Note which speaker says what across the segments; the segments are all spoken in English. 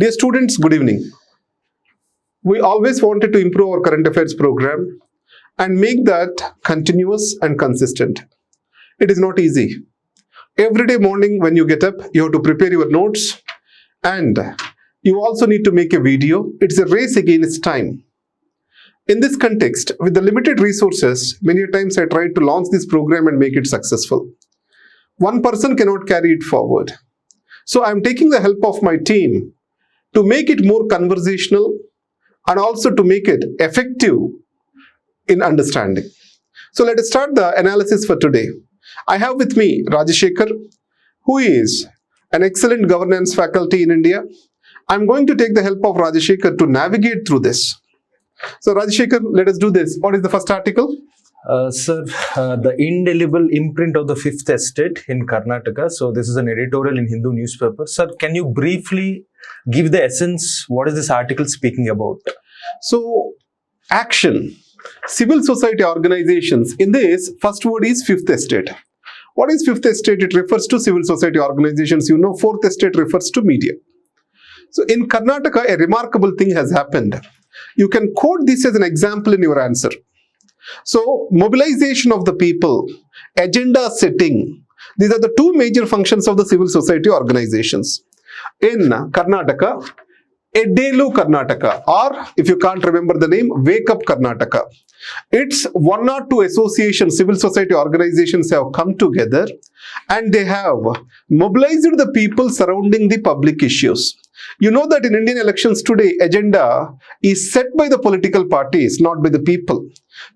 Speaker 1: Dear students, good evening. We always wanted to improve our current affairs program and make that continuous and consistent. It is not easy. Every day morning when you get up, you have to prepare your notes and you also need to make a video. It's a race against time. In this context, with the limited resources, many times I tried to launch this program and make it successful. One person cannot carry it forward. So I'm taking the help of my team to make it more conversational and also to make it effective in understanding. So let us start the analysis for today. I have with me Rajashekar, who is an excellent governance faculty in India. I'm going to take the help of Rajashekar to navigate through this. So Rajashekar, let us do this. What is the first article?
Speaker 2: Sir, the indelible imprint of the fifth estate in Karnataka. So this is an editorial in Hindu newspaper. Sir, can you briefly give the essence? What is this article speaking about?
Speaker 1: So, action. Civil society organizations. In this, first word is fifth estate. What is fifth estate? It refers to civil society organizations. You know, fourth estate refers to media. So in Karnataka, a remarkable thing has happened. You can quote this as an example in your answer. So, mobilization of the people, agenda setting, these are the two major functions of the civil society organizations. In Karnataka, Edelu Karnataka, or if you can't remember the name, Wake Up Karnataka. It's one or two associations, civil society organizations have come together and they have mobilized the people surrounding the public issues. You know that in Indian elections today, agenda is set by the political parties, not by the people.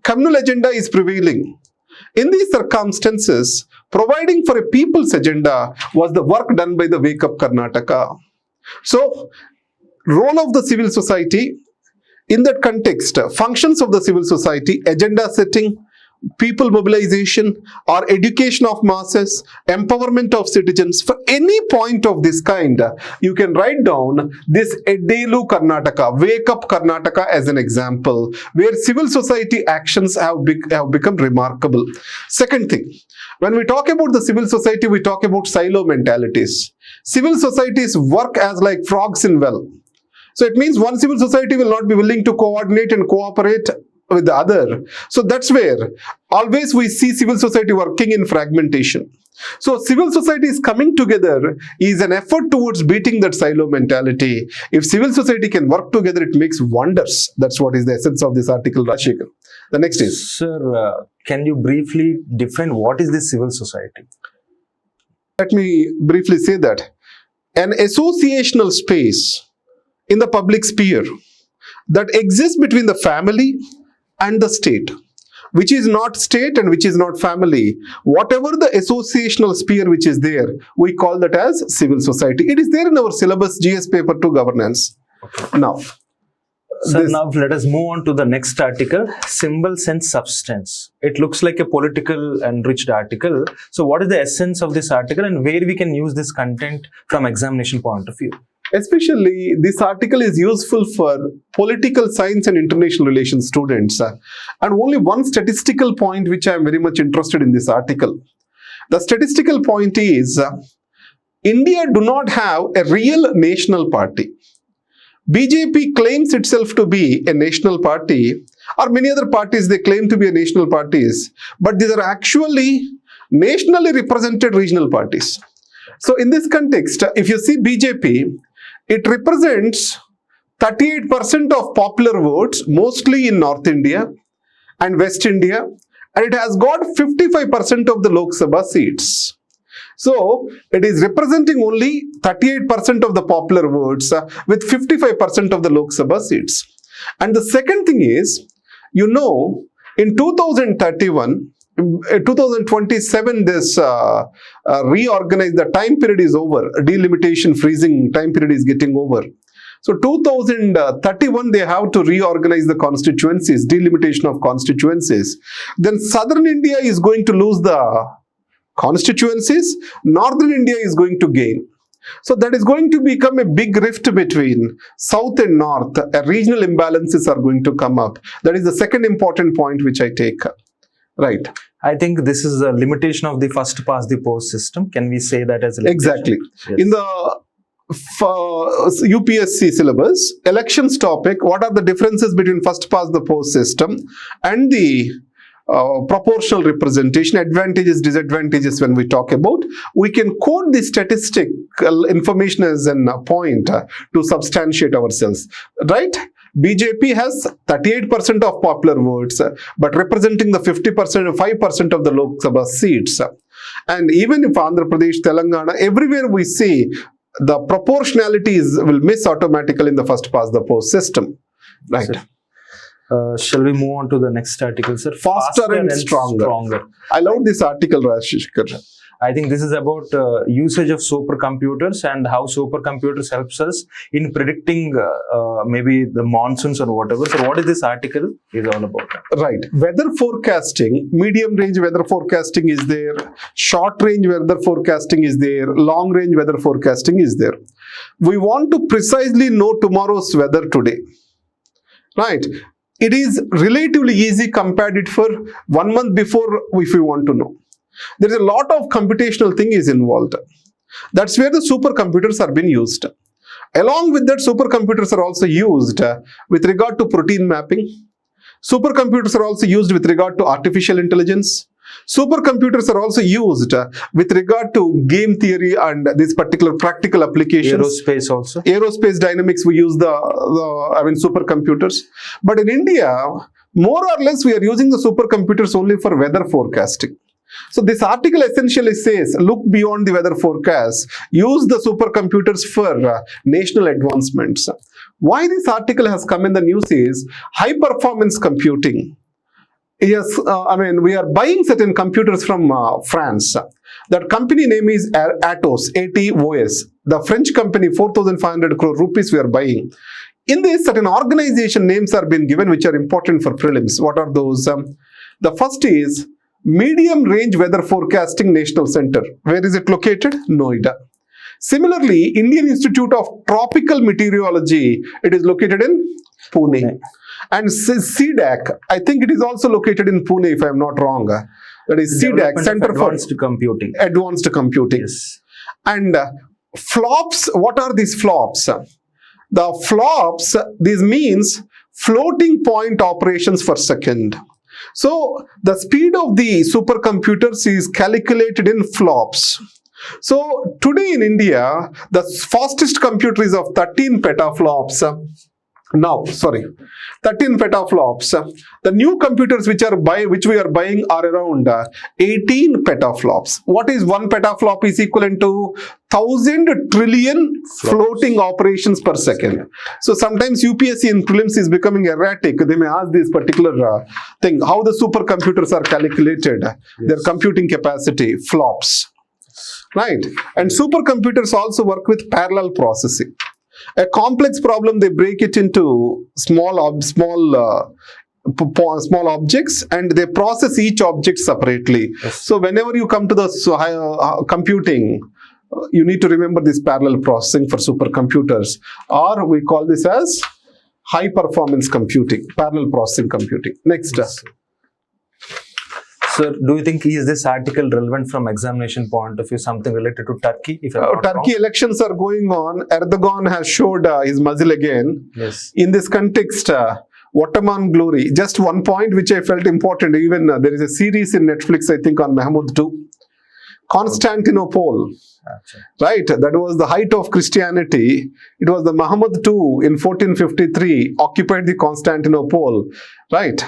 Speaker 1: Communal agenda is prevailing. In these circumstances, providing for a people's agenda was the work done by the Wake Up Karnataka. So, role of the civil society, in that context, functions of the civil society, agenda setting, people mobilization or education of masses, empowerment of citizens. For any point of this kind, you can write down this Edelu Karnataka, Wake Up Karnataka as an example, where civil society actions have become remarkable. Second thing, when we talk about the civil society, we talk about silo mentalities. Civil societies work as like frogs in well. So it means one civil society will not be willing to coordinate and cooperate with the other. So that's where always we see civil society working in fragmentation. So civil society is coming together is an effort towards beating that silo mentality. If civil society can work together, it makes wonders. That's what is the essence of this article, Rajashekar. The next is.
Speaker 2: Sir, can you briefly define what is this civil society?
Speaker 1: Let me briefly say that. An associational space in the public sphere that exists between the family and the state, which is not state and which is not family. Whatever the associational sphere which is there, we call that as civil society. It is there in our syllabus GS paper 2 governance. Now,
Speaker 2: sir, now let us move on to the next article, symbols and substance. It looks like a political enriched article. So what is the essence of this article and where we can use this content from examination point of view?
Speaker 1: Especially, this article is useful for political science and international relations students. And only one statistical point which I am very much interested in this article. The statistical point is, India do not have a real national party. BJP claims itself to be a national party, or many other parties they claim to be a national parties, but these are actually nationally represented regional parties. So in this context, if you see BJP, it represents 38% of popular votes, mostly in North India and West India, and it has got 55% of the Lok Sabha seats. So, it is representing only 38% of the popular votes with 55% of the Lok Sabha seats. And the second thing is, you know, in 2031, 2027, this reorganized, the time period is over, delimitation freezing time period is getting over. So 2031, they have to reorganize the constituencies, delimitation of constituencies. Then Southern India is going to lose the constituencies, Northern India is going to gain. So that is going to become a big rift between South and North. Regional imbalances are going to come up. That is the second important point which I take. Right.
Speaker 2: I think this is a limitation of the first past the post system. Can we say that as a limitation?
Speaker 1: Exactly. Yes. In the UPSC syllabus, elections topic, what are the differences between first past the post system and the proportional representation, advantages, disadvantages when we talk about. We can quote the statistical information as a point to substantiate ourselves, right? BJP has 38% of popular votes, but representing the 50% or 5% of the Lok Sabha seats. And even if Andhra Pradesh, Telangana, everywhere we see the proportionalities will miss automatically in the first past the post system, right?
Speaker 2: Shall we move on to the next article, sir?
Speaker 1: Faster and stronger. I love this article, Rajshekar.
Speaker 2: I think this is about usage of supercomputers and how supercomputers helps us in predicting maybe the monsoons or whatever. So what is this article is all about?
Speaker 1: Right. Weather forecasting, medium range weather forecasting is there, short range weather forecasting is there, long range weather forecasting is there. We want to precisely know tomorrow's weather today. Right. It is relatively easy compared it for 1 month before if we want to know. There is a lot of computational thing is involved. That's where the supercomputers are being used. Along with that, supercomputers are also used with regard to protein mapping. Supercomputers are also used with regard to artificial intelligence. Supercomputers are also used with regard to game theory and these particular practical applications.
Speaker 2: Aerospace also.
Speaker 1: Aerospace dynamics, we use supercomputers. But in India, more or less, we are using the supercomputers only for weather forecasting. So this article essentially says, look beyond the weather forecast, use the supercomputers for national advancements. Why this article has come in the news is high performance computing. Yes, we are buying certain computers from France. That company name is Atos, A-T-O-S. The French company, 4,500 crore rupees we are buying. In this, certain organization names are being given which are important for prelims. What are those? The first is Medium Range Weather Forecasting National Center. Where is it located? Noida. Similarly, Indian Institute of Tropical Meteorology, it is located in Pune. And CDAC, I think it is also located in Pune if I am not wrong. That is CDAC, Center for
Speaker 2: Advanced Computing.
Speaker 1: Advanced Computing.
Speaker 2: Yes.
Speaker 1: And flops, what are these flops? The flops, this means floating point operations per second. So the speed of the supercomputers is calculated in flops. So today in India, the fastest computer is of 13 petaflops. 13 petaflops. The new computers which we are buying are around 18 petaflops. What is 1 petaflop is equivalent to 1,000 trillion floating operations per second. So sometimes UPSC in prelims is becoming erratic. They may ask this particular thing, how the supercomputers are calculated, their computing capacity, flops. Right? And supercomputers also work with parallel processing. A complex problem, they break it into small objects and they process each object separately. Yes. So whenever you come to the computing, you need to remember this parallel processing for supercomputers, or we call this as high performance computing, parallel processing computing. Next.
Speaker 2: Yes. Sir, do you think is this article relevant from examination point of view, something related to Turkey? If I'm not
Speaker 1: Turkey
Speaker 2: wrong?
Speaker 1: Elections are going on. Erdogan has showed his muzzle again.
Speaker 2: Yes.
Speaker 1: In this context, Ottoman glory. Just one point which I felt important. Even there is a series in Netflix, I think, on Mahmud II. Constantinople. Achha. Right, that was the height of Christianity. It was the Muhammad II in 1453 occupied the Constantinople. Right.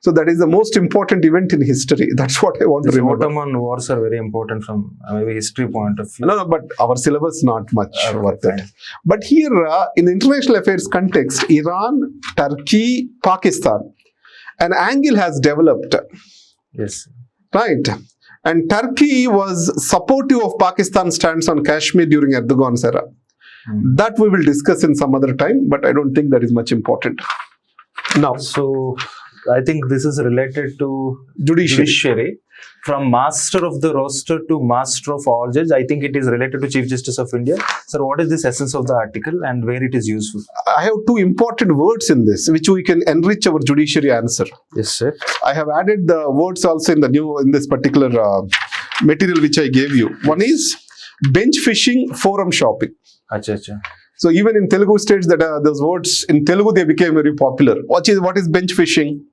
Speaker 1: So that is the most important event in history. That's what I want to remember.
Speaker 2: Ottoman wars are very important from maybe history point of view.
Speaker 1: No, but our syllabus not much worth it. But here, in international affairs context, Iran, Turkey, Pakistan, an angle has developed.
Speaker 2: Yes.
Speaker 1: Right. And Turkey was supportive of Pakistan's stance on Kashmir during Erdogan's era. That we will discuss in some other time, but I don't think that is much important. Now,
Speaker 2: so I think this is related to
Speaker 1: judiciary.
Speaker 2: From master of the roster to master of all judges. I think it is related to Chief Justice of India. Sir, what is this essence of the article and where it is useful?
Speaker 1: I have two important words in this, which we can enrich our judiciary answer.
Speaker 2: Yes, sir.
Speaker 1: I have added the words also in this particular material which I gave you. One is bench fishing, forum shopping.
Speaker 2: Acha, acha.
Speaker 1: So even in Telugu states, that those words in Telugu they became very popular. What is bench fishing?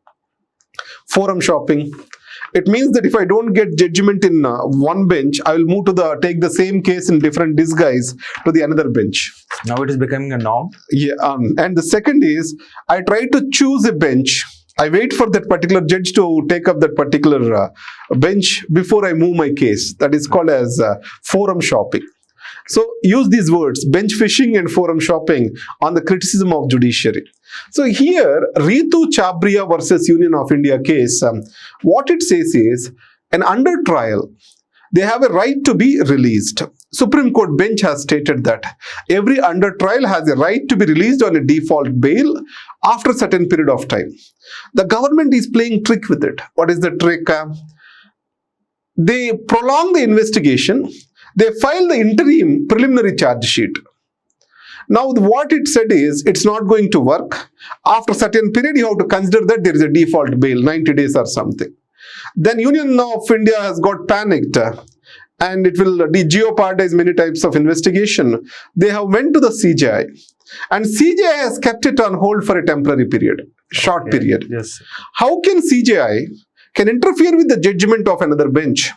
Speaker 1: Forum shopping. It means that if I don't get judgment in one bench, I will move to take the same case in different disguise to the another bench.
Speaker 2: Now it is becoming a norm.
Speaker 1: Yeah, and the second is I try to choose a bench. I wait for that particular judge to take up that particular bench before I move my case. That is called as forum shopping. So use these words, bench fishing and forum shopping, on the criticism of judiciary. So here, Ritu Chabria versus Union of India case, what it says is, an under trial, they have a right to be released. Supreme Court bench has stated that every under trial has a right to be released on a default bail after a certain period of time. The government is playing trick with it. What is the trick? They prolong the investigation. They file the interim preliminary charge sheet. Now, what it said is, it's not going to work. After a certain period, you have to consider that there is a default bail, 90 days or something. Then Union of India has got panicked and it will jeopardize many types of investigation. They have went to the CJI and CJI has kept it on hold for a temporary period, short period.
Speaker 2: Yes.
Speaker 1: How can CJI can interfere with the judgment of another bench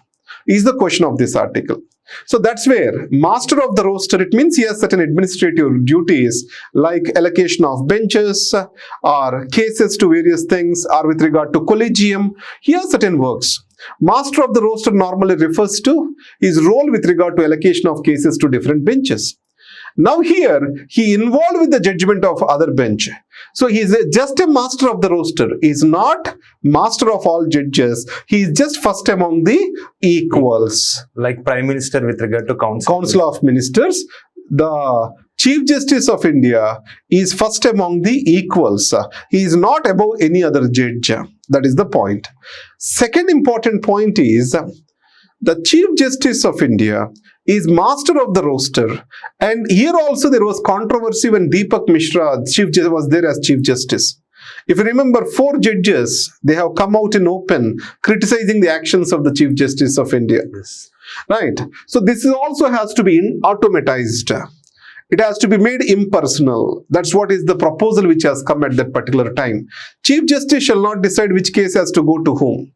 Speaker 1: is the question of this article. So that's where master of the roster, it means he has certain administrative duties like allocation of benches or cases to various things, or with regard to collegium, he has certain works. Master of the roster normally refers to his role with regard to allocation of cases to different benches. Now here, he involved with the judgment of other bench. So he is just a master of the roster. He is not master of all judges. He is just first among the equals.
Speaker 2: Like Prime Minister with regard to Council.
Speaker 1: Council of Ministers. The Chief Justice of India is first among the equals. He is not above any other judge. That is the point. Second important point is, the Chief Justice of India is master of the roster, and here also there was controversy when Deepak Mishra was there as Chief Justice. If you remember, 4 judges, they have come out in open criticizing the actions of the Chief Justice of India.
Speaker 2: Yes.
Speaker 1: Right. So this also has to be automatized. It has to be made impersonal. That's what is the proposal which has come at that particular time. Chief Justice shall not decide which case has to go to whom.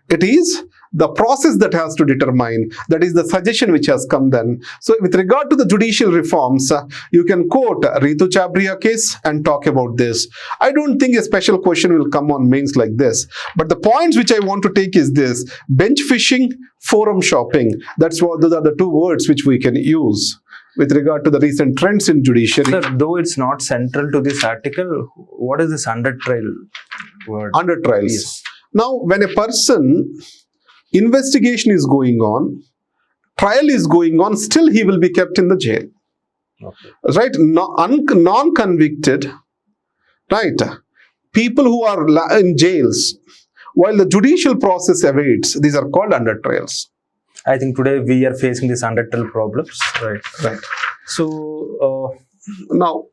Speaker 1: It is the process that has to determine. That is the suggestion which has come then. So with regard to the judicial reforms, you can quote Ritu Chabria case and talk about this. I don't think a special question will come on mains like this. But the points which I want to take is this: bench fishing, forum shopping. Those are the 2 words which we can use with regard to the recent trends in judiciary.
Speaker 2: Sir, though it's not central to this article, what is this under trial word?
Speaker 1: Under trials.
Speaker 2: Yes.
Speaker 1: Now, when a person, investigation is going on, trial is going on, still he will be kept in the jail.
Speaker 2: Okay.
Speaker 1: Right? Non-convicted, right? People who are in jails, while the judicial process awaits, these are called under trials.
Speaker 2: I think today we are facing these under trial problems. Right.
Speaker 1: Right.
Speaker 2: So,
Speaker 1: Now,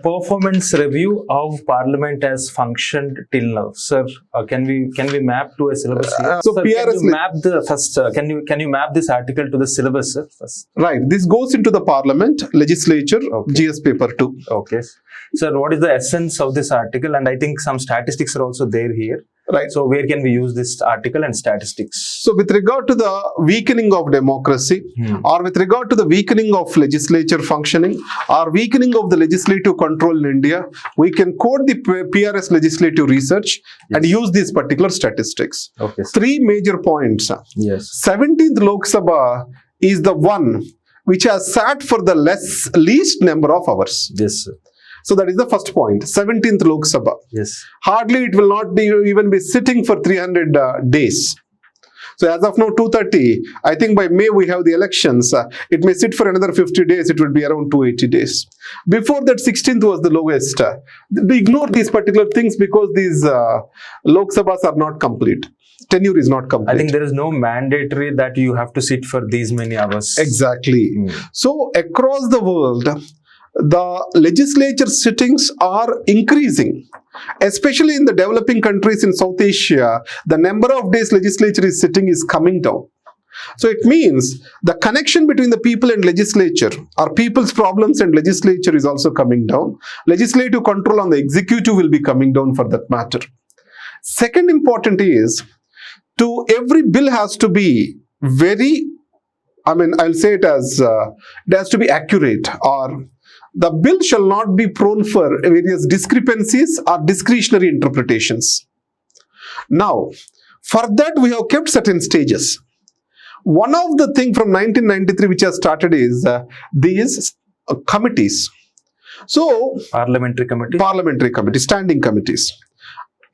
Speaker 2: performance review of Parliament has functioned till now, sir. Can we map to a syllabus here?
Speaker 1: So
Speaker 2: Sir,
Speaker 1: PRS,
Speaker 2: can you map the first? Can you map this article to the syllabus, sir? First.
Speaker 1: right, this goes into the Parliament, Legislature,
Speaker 2: Okay.
Speaker 1: GS paper 2.
Speaker 2: Okay, sir. What is the essence of this article? And I think some statistics are also there here.
Speaker 1: Right.
Speaker 2: So where can we use this article and statistics?
Speaker 1: So with regard to the weakening of democracy, or with regard to the weakening of legislature functioning, or weakening of the legislative control in India, we can quote the PRS legislative research and use these particular statistics.
Speaker 2: Okay, sir.
Speaker 1: 3 major points.
Speaker 2: Yes.
Speaker 1: 17th Lok Sabha is the one which has sat for the least number of hours.
Speaker 2: Yes, sir.
Speaker 1: So that is the first point, 17th Lok Sabha.
Speaker 2: Yes.
Speaker 1: Hardly it will not be even be sitting for 300 days. So as of now, 230, I think by May we have the elections. It may sit for another 50 days. It will be around 280 days. Before that, 16th was the lowest. They ignore these particular things because these Lok Sabhas are not complete. Tenure is not complete.
Speaker 2: I think there is no mandatory that you have to sit for these many hours.
Speaker 1: Exactly. So across the world, the legislature sittings are increasing, especially in the developing countries in South Asia. The number of days legislature is sitting is coming down. So it means the connection between the people and legislature, or people's problems and legislature, is also coming down. Legislative control on the executive will be coming down for that matter. Second important is, to every bill has to be very, I'll say it as, it has to be accurate, or the bill shall not be prone for various discrepancies or discretionary interpretations. Now, for that we have kept certain stages. One of the things from 1993 which has started is these committees. So,
Speaker 2: Parliamentary committee,
Speaker 1: standing committees.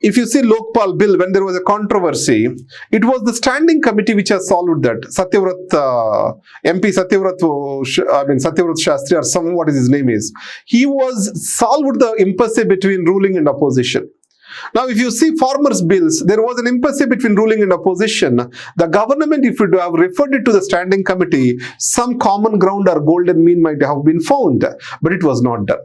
Speaker 1: If you see Lokpal bill, when there was a controversy, it was the standing committee which has solved that. MP Satyavrat Shastri, or some, what is his name is. He was solved the impasse between ruling and opposition. Now, if you see farmers' bills, there was an impasse between ruling and opposition. The government, if you have referred it to the standing committee, some common ground or golden mean might have been found, but it was not done.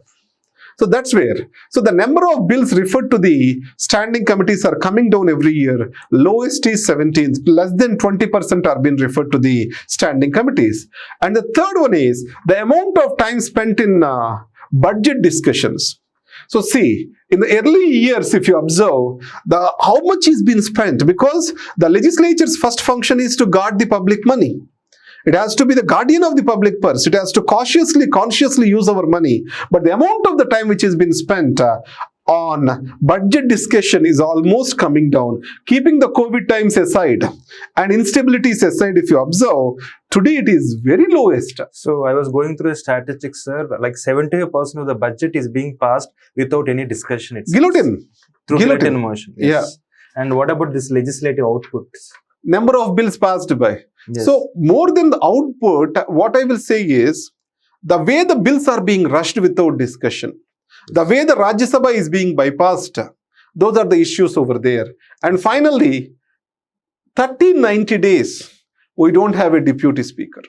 Speaker 1: So that's where. So the number of bills referred to the standing committees are coming down every year. Lowest is 17th. Less than 20% are being referred to the standing committees. And the third one is the amount of time spent in budget discussions. So see, in the early years, if you observe, how much is being spent, because the legislature's first function is to guard the public money. It has to be the guardian of the public purse. It has to consciously use our money. But the amount of the time which has been spent on budget discussion is almost coming down. Keeping the COVID times aside and instabilities aside, if you observe, today it is very lowest.
Speaker 2: So I was going through the statistics, sir. Like 75% of the budget is being passed without any discussion.
Speaker 1: Guillotine.
Speaker 2: Through guillotine motion. Yes.
Speaker 1: Yeah.
Speaker 2: And what about this legislative outputs?
Speaker 1: Number of bills passed by.
Speaker 2: Yes.
Speaker 1: So more than the output, what I will say is, the way the bills are being rushed without discussion, the way the Rajya Sabha is being bypassed, those are the issues over there. And finally, 30-90 days, we don't have a deputy speaker.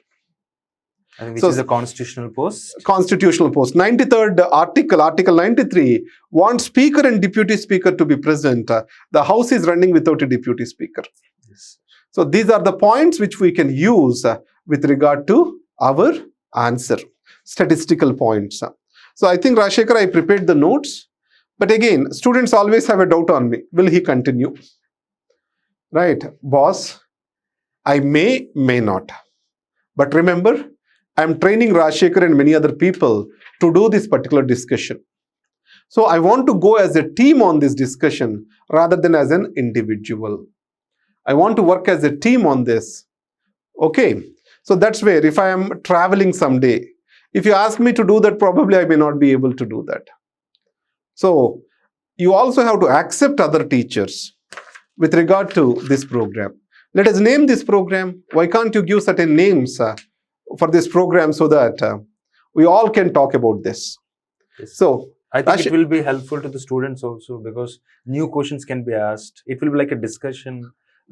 Speaker 2: And which is a constitutional post?
Speaker 1: Constitutional post. 93rd article 93, wants speaker and deputy speaker to be present. The House is running without a deputy speaker.
Speaker 2: Yes.
Speaker 1: So these are the points which we can use with regard to our answer. Statistical points. So I think, Rajshekhar, I prepared the notes. But again, students always have a doubt on me. Will he continue? Right. Boss, I may not. But remember, I'm training Rajshekhar and many other people to do this particular discussion. So I want to go as a team on this discussion rather than as an individual. I want to work as a team on this. Okay. So that's where, if I am traveling someday, if you ask me to do that, probably I may not be able to do that. So you also have to accept other teachers with regard to this program. Let us name this program. Why can't you give certain names for this program so that we all can talk about this?
Speaker 2: Yes.
Speaker 1: So
Speaker 2: I think it will be helpful to the students also, because new questions can be asked. It will be like a discussion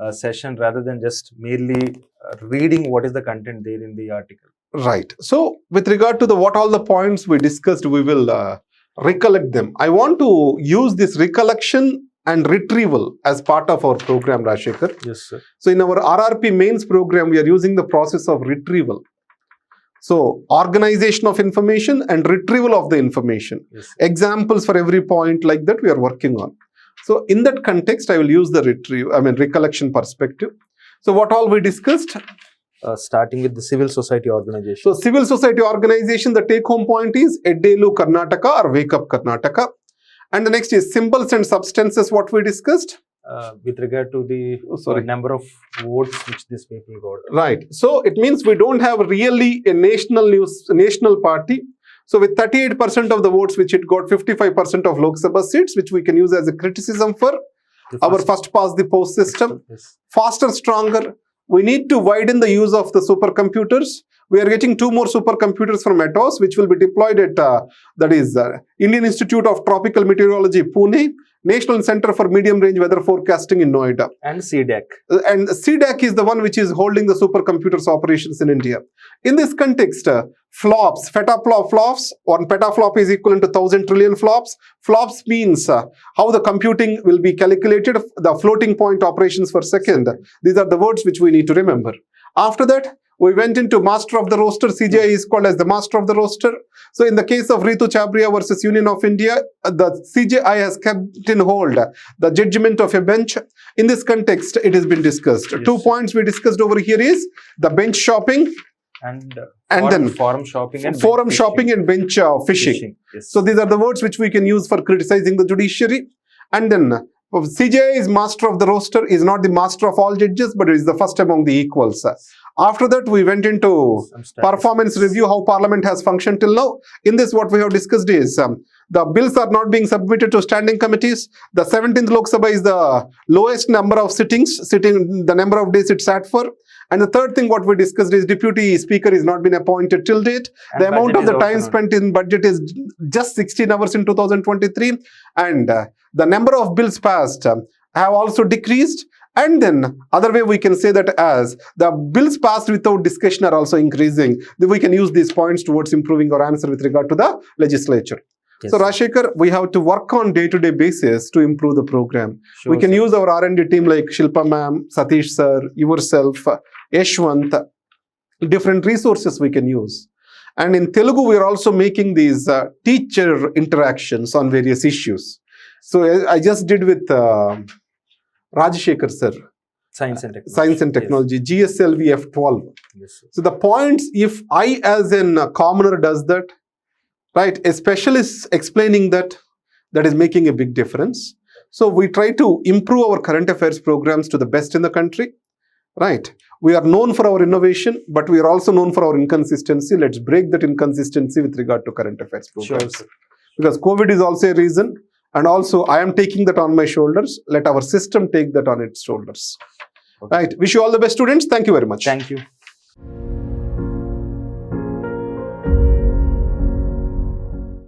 Speaker 2: session rather than just merely reading what is the content there in the article.
Speaker 1: Right. So with regard to what all the points we discussed, we will recollect them. I want to use this recollection and retrieval as part of our program, Rajshekhar.
Speaker 2: Yes, sir.
Speaker 1: So in our RRP mains program, we are using the process of retrieval. So organization of information and retrieval of the information.
Speaker 2: Yes.
Speaker 1: Examples for every point like that we are working on. So in that context, I will use the recollection perspective. So what all we discussed?
Speaker 2: Starting with the civil society organization.
Speaker 1: So civil society organization, the take home point is Eddelu Karnataka or Wake Up Karnataka. And the next is symbols and substances, what we discussed.
Speaker 2: With regard to the number of votes which these people got.
Speaker 1: Right. So it means we don't have really a national party. So with 38% of the votes which it got, 55% of Lok Sabha seats, which we can use as a criticism for our first past the post system.
Speaker 2: Yes.
Speaker 1: Faster, stronger. We need to widen the use of the supercomputers. We are getting 2 more supercomputers from Atos, which will be deployed at Indian Institute of Tropical Meteorology, Pune, National Center for Medium Range Weather Forecasting in Noida.
Speaker 2: And CDAC.
Speaker 1: And CDAC is the one which is holding the supercomputers operations in India. In this context, flops, petaflops, 1 petaflop is equivalent to 1000 trillion flops. Flops means how the computing will be calculated, the floating point operations per second. These are the words which we need to remember. After that, we went into master of the roster. CJI is called as the master of the roster. So in the case of Ritu Chabria versus Union of India, the CJI has kept in hold the judgment of a bench. In this context, it has been discussed.
Speaker 2: Yes.
Speaker 1: 2 points we discussed over here is the bench shopping
Speaker 2: and
Speaker 1: then
Speaker 2: forum shopping and
Speaker 1: forum
Speaker 2: bench
Speaker 1: shopping and bench fishing.
Speaker 2: Yes.
Speaker 1: So these are the words which we can use for criticizing the judiciary. And then CJI is master of the roster, is not the master of all judges, but is the first among the equals. After that, we went into performance review, how Parliament has functioned till now. In this, what we have discussed is the bills are not being submitted to standing committees. The 17th Lok Sabha is the lowest number of the number of days it sat for. And the third thing what we discussed is Deputy Speaker is not been appointed till date.
Speaker 2: And
Speaker 1: the amount of the time
Speaker 2: not
Speaker 1: spent in budget is just 16 hours in 2023. And the number of bills passed have also decreased. And then other way we can say that as the bills passed without discussion are also increasing. Then we can use these points towards improving our answer with regard to the legislature.
Speaker 2: Yes,
Speaker 1: so
Speaker 2: sir.
Speaker 1: Rajshekhar, we have to work on day-to-day basis to improve the program.
Speaker 2: Sure,
Speaker 1: we can
Speaker 2: sir.
Speaker 1: use our R&D team like Shilpa ma'am, Satish sir, yourself, Yashwant, different resources we can use. And in Telugu, we are also making these teacher interactions on various issues. So I just did with Rajshekhar sir,
Speaker 2: Science and technology.
Speaker 1: Science and Technology, GSLV F12.
Speaker 2: Yes, sir.
Speaker 1: So the points, if I as a commoner does that, right, a specialist explaining that, that is making a big difference. So we try to improve our current affairs programs to the best in the country, right? We are known for our innovation, but we are also known for our inconsistency. Let's break that inconsistency with regard to current affairs programs.
Speaker 2: Sure.
Speaker 1: Because COVID is also a reason. And also, I am taking that on my shoulders. Let our system take that on its shoulders.
Speaker 2: Okay.
Speaker 1: Right. Wish you all the best, students. Thank you very much.
Speaker 2: Thank you.